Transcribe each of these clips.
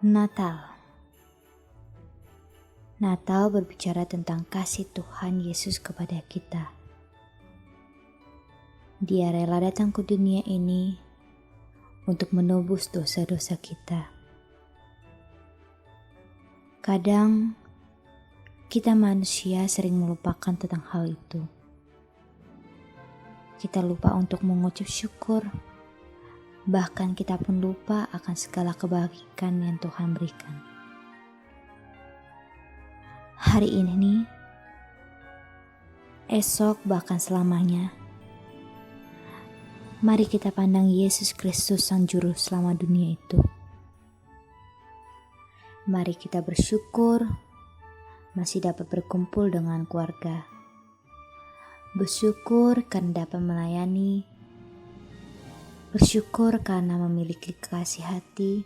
Natal. Natal berbicara tentang kasih Tuhan Yesus kepada kita. Dia rela datang ke dunia ini untuk menebus dosa-dosa kita. Kadang kita manusia sering melupakan tentang hal itu. Kita lupa untuk mengucap syukur. Bahkan kita pun lupa akan segala kebaikan yang Tuhan berikan. Hari ini, esok bahkan selamanya, mari kita pandang Yesus Kristus Sang Juru Selamat dunia itu. Mari kita bersyukur masih dapat berkumpul dengan keluarga. Bersyukur karena dapat melayani. Bersyukur karena memiliki kekasih hati.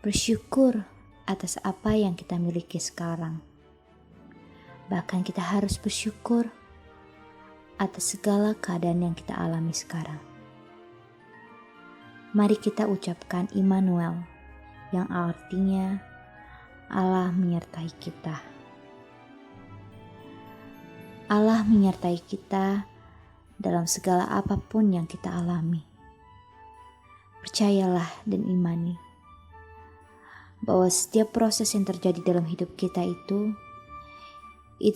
Bersyukur atas apa yang kita miliki sekarang. Bahkan kita harus bersyukur atas segala keadaan yang kita alami sekarang. Mari kita ucapkan Immanuel, yang artinya Allah menyertai kita. Allah menyertai kita dalam segala apapun yang kita alami. Percayalah dan imani bahwa setiap proses yang terjadi dalam hidup kita itu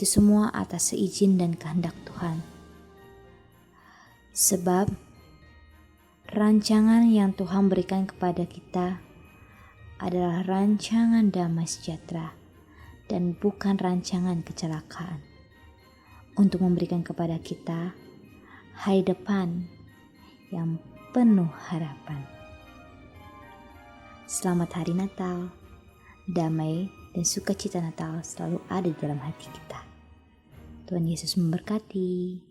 semua atas seizin dan kehendak Tuhan. Sebab rancangan yang Tuhan berikan kepada kita adalah rancangan damai sejahtera dan bukan rancangan kecelakaan, untuk memberikan kepada kita hari depan yang penuh harapan. Selamat Hari Natal. Damai dan sukacita Natal selalu ada di dalam hati kita. Tuhan Yesus memberkati.